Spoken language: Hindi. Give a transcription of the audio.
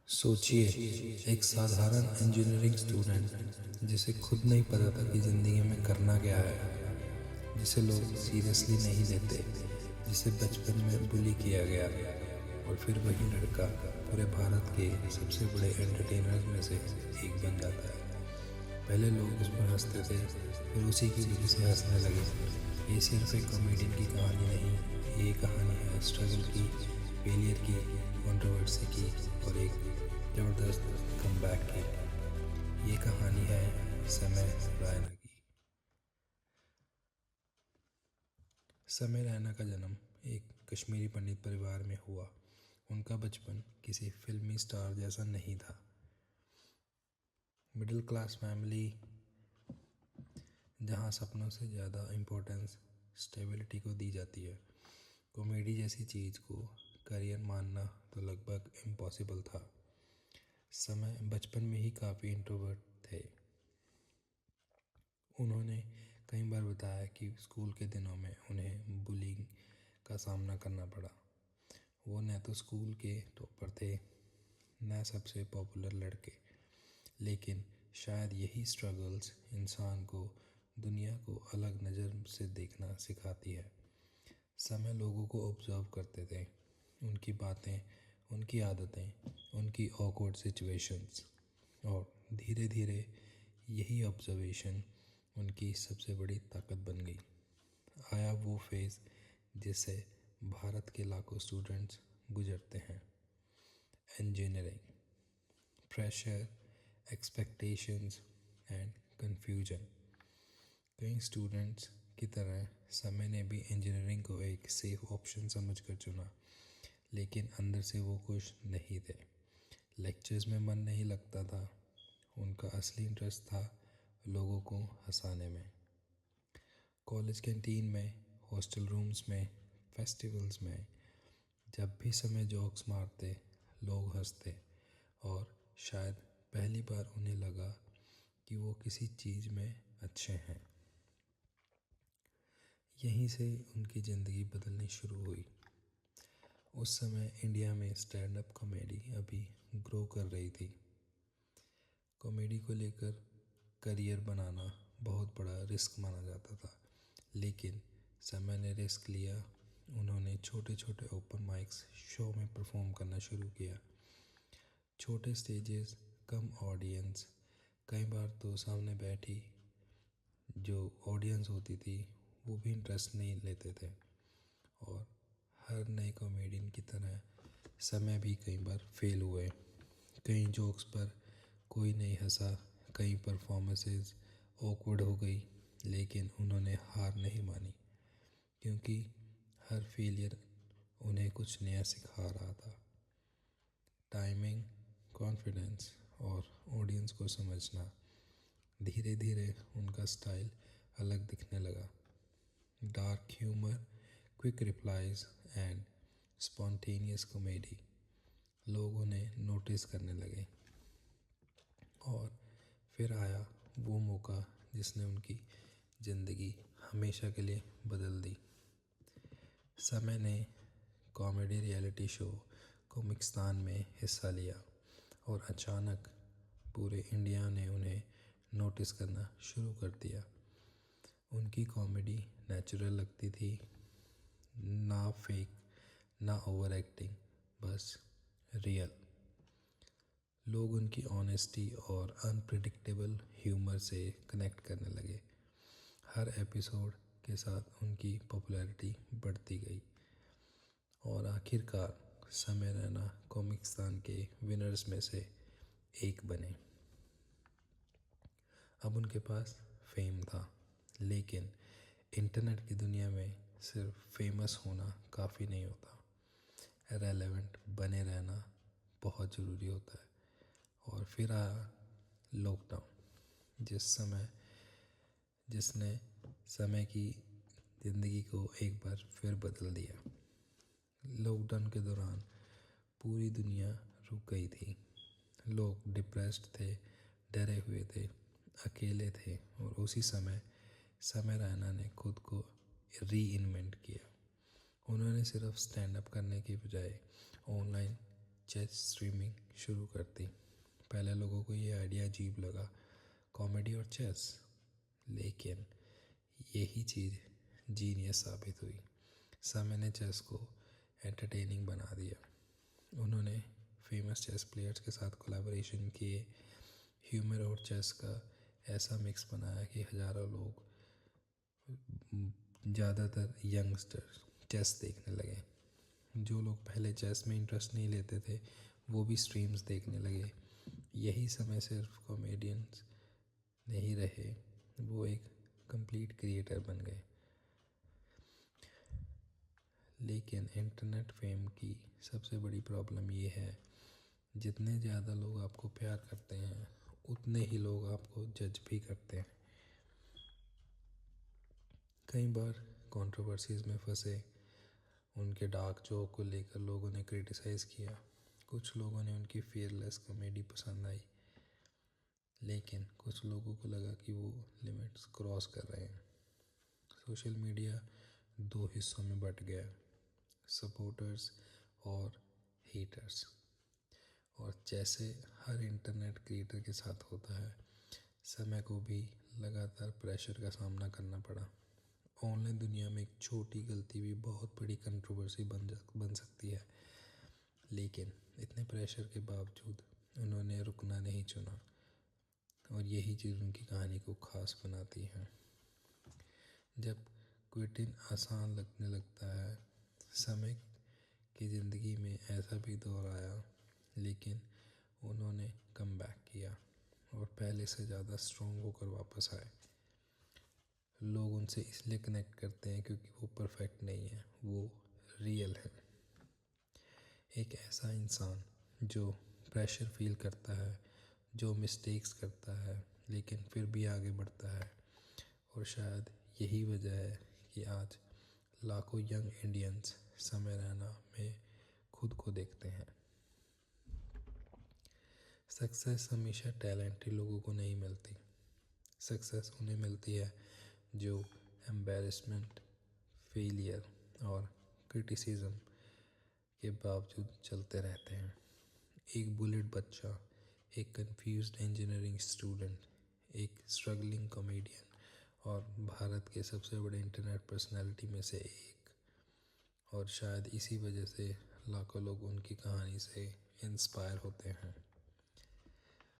सोचिए, एक साधारण इंजीनियरिंग स्टूडेंट जिसे खुद नहीं पता था कि ज़िंदगी में करना क्या है, जिसे लोग सीरियसली नहीं लेते, जिसे बचपन में बुली किया गया, और फिर वही लड़का पूरे भारत के सबसे बड़े एंटरटेनर में से एक बन जाता है। पहले लोग उस पर हंसते थे, फिर उसी की वजह से हंसने लगे। ये सिर्फ एक कॉमेडियन की कहानी नहीं, ये कहानी है स्ट्रगल की, फेलियर की, कंट्रोवर्सी की और एक ज़बरदस्त कमबैक की। ये कहानी है समय रैना की। समय रैना का जन्म एक कश्मीरी पंडित परिवार में हुआ। उनका बचपन किसी फिल्मी स्टार जैसा नहीं था। मिडिल क्लास फैमिली, जहाँ सपनों से ज़्यादा इम्पोर्टेंस स्टेबिलिटी को दी जाती है। कॉमेडी जैसी चीज़ को करियर मानना तो लगभग इम्पॉसिबल था। समय बचपन में ही काफ़ी इंट्रोवर्ट थे। उन्होंने कई बार बताया कि स्कूल के दिनों में उन्हें बुलिंग का सामना करना पड़ा। वो न तो स्कूल के टॉपर थे, न सबसे पॉपुलर लड़के, लेकिन शायद यही स्ट्रगल्स इंसान को दुनिया को अलग नज़र से देखना सिखाती है। समय लोगों को ऑब्जर्व करते थे, उनकी बातें, उनकी आदतें, उनकी ऑकवर्ड सिचुएशंस, और धीरे धीरे यही ऑब्जर्वेशन उनकी सबसे बड़ी ताकत बन गई। आया वो फेज़ जिससे भारत के लाखों स्टूडेंट्स गुजरते हैं। Engineering, pressure, expectations and confusion. कई स्टूडेंट्स की तरह समय ने भी इंजीनियरिंग को एक सेफ ऑप्शन समझकर चुना, लेकिन अंदर से वो खुश नहीं थे। लेक्चर्स में मन नहीं लगता था। उनका असली इंटरेस्ट था लोगों को हंसाने में। कॉलेज कैंटीन में, हॉस्टल रूम्स में, फेस्टिवल्स में, जब भी समय जोक्स मारते, लोग हंसते, और शायद पहली बार उन्हें लगा कि वो किसी चीज़ में अच्छे हैं। यहीं से उनकी ज़िंदगी बदलनी शुरू हुई। उस समय इंडिया में स्टैंड अप कॉमेडी अभी ग्रो कर रही थी। कॉमेडी को लेकर करियर बनाना बहुत बड़ा रिस्क माना जाता था, लेकिन समय ने रिस्क लिया। उन्होंने छोटे छोटे ओपन माइक्स शो में परफॉर्म करना शुरू किया। छोटे स्टेजेस, कम ऑडियंस, कई बार तो सामने बैठी जो ऑडियंस होती थी वो भी इंटरेस्ट नहीं लेते थे। और हर नए कॉमेडियन की तरह समय भी कई बार फेल हुए। कई जोक्स पर कोई नहीं हंसा, कई परफॉर्मेंसेस ऑकवर्ड हो गई, लेकिन उन्होंने हार नहीं मानी, क्योंकि हर फेलियर उन्हें कुछ नया सिखा रहा था। टाइमिंग, कॉन्फिडेंस और ऑडियंस को समझना। धीरे धीरे उनका स्टाइल अलग दिखने लगा। Dark humour, quick replies and spontaneous comedy लोग उन्हें नोटिस करने लगे। और फिर आया वो मौका जिसने उनकी ज़िंदगी हमेशा के लिए बदल दी। समय ने कॉमेडी रियलिटी शो कोमिक्सतान में हिस्सा लिया, और अचानक पूरे इंडिया ने उन्हें नोटिस करना शुरू कर दिया। उनकी कॉमेडी नेचुरल लगती थी, ना फेक, ना ओवर एक्टिंग, बस रियल। लोग उनकी ऑनेस्टी और अनप्रिडिक्टेबल ह्यूमर से कनेक्ट करने लगे। हर एपिसोड के साथ उनकी पॉपुलैरिटी बढ़ती गई, और आखिरकार समय रैना कॉमिक्सतान के विनर्स में से एक बने। अब उनके पास फेम था, लेकिन इंटरनेट की दुनिया में सिर्फ फेमस होना काफ़ी नहीं होता। रेलेवेंट बने रहना बहुत ज़रूरी होता है। और फिर आया लॉकडाउन, जिसने समय की ज़िंदगी को एक बार फिर बदल दिया। लॉकडाउन के दौरान पूरी दुनिया रुक गई थी। लोग डिप्रेस्ड थे, डरे हुए थे, अकेले थे, और उसी समय समय रैना ने खुद को री इन्वेंट किया। उन्होंने सिर्फ स्टैंड अप करने के बजाय ऑनलाइन चेस स्ट्रीमिंग शुरू कर दी। पहले लोगों को ये आइडिया अजीब लगा, कॉमेडी और चेस, लेकिन यही चीज़ जीनियस साबित हुई। समय ने चेस को एंटरटेनिंग बना दिया। उन्होंने फेमस चेस प्लेयर्स के साथ कोलैबोरेशन किए, ह्यूमर और चेस का ऐसा मिक्स बनाया कि हज़ारों लोग, ज़्यादातर यंगस्टर, चेस देखने लगे। जो लोग पहले चेस में इंटरेस्ट नहीं लेते थे वो भी स्ट्रीम्स देखने लगे। यही समय सिर्फ कॉमेडियंस नहीं रहे, वो एक कंप्लीट क्रिएटर बन गए। लेकिन इंटरनेट फेम की सबसे बड़ी प्रॉब्लम ये है, जितने ज़्यादा लोग आपको प्यार करते हैं उतने ही लोग आपको जज भी करते हैं। कई बार कंट्रोवर्सीज में फंसे, उनके डार्क जोक को लेकर लोगों ने क्रिटिसाइज़ किया। कुछ लोगों ने उनकी फियरलेस कॉमेडी पसंद आई, लेकिन कुछ लोगों को लगा कि वो लिमिट्स क्रॉस कर रहे हैं। सोशल मीडिया दो हिस्सों में बट गया, सपोर्टर्स और हेटर्स। और जैसे हर इंटरनेट क्रिएटर के साथ होता है, समय को भी लगातार प्रेशर का सामना करना पड़ा। ऑनलाइन दुनिया में एक छोटी गलती भी बहुत बड़ी कंट्रोवर्सी बन सकती है, लेकिन इतने प्रेशर के बावजूद उन्होंने रुकना नहीं चुना, और यही चीज़ उनकी कहानी को खास बनाती है। जब क्विटिंग आसान लगने लगता है, समय की ज़िंदगी में ऐसा भी दौर आया, लेकिन उन्होंने कम बैक किया और पहले से ज़्यादा स्ट्रॉन्ग होकर वापस आए। लोग उनसे इसलिए कनेक्ट करते हैं क्योंकि वो परफेक्ट नहीं है, वो रियल है। एक ऐसा इंसान जो प्रेशर फील करता है, जो मिस्टेक्स करता है लेकिन फिर भी आगे बढ़ता है। और शायद यही वजह है कि आज लाखों यंग इंडियंस समय रैना में खुद को देखते हैं। सक्सेस हमेशा टैलेंटेड लोगों को नहीं मिलती। सक्सेस उन्हें मिलती है जो एम्बैरेसमेंट, फेलियर और क्रिटिसिज्म के बावजूद चलते रहते हैं। एक बुलेट बच्चा, एक कंफ्यूज्ड इंजीनियरिंग स्टूडेंट, एक स्ट्रगलिंग कॉमेडियन और भारत के सबसे बड़े इंटरनेट पर्सनालिटी में से एक। और शायद इसी वजह से लाखों लोग उनकी कहानी से इंस्पायर होते हैं।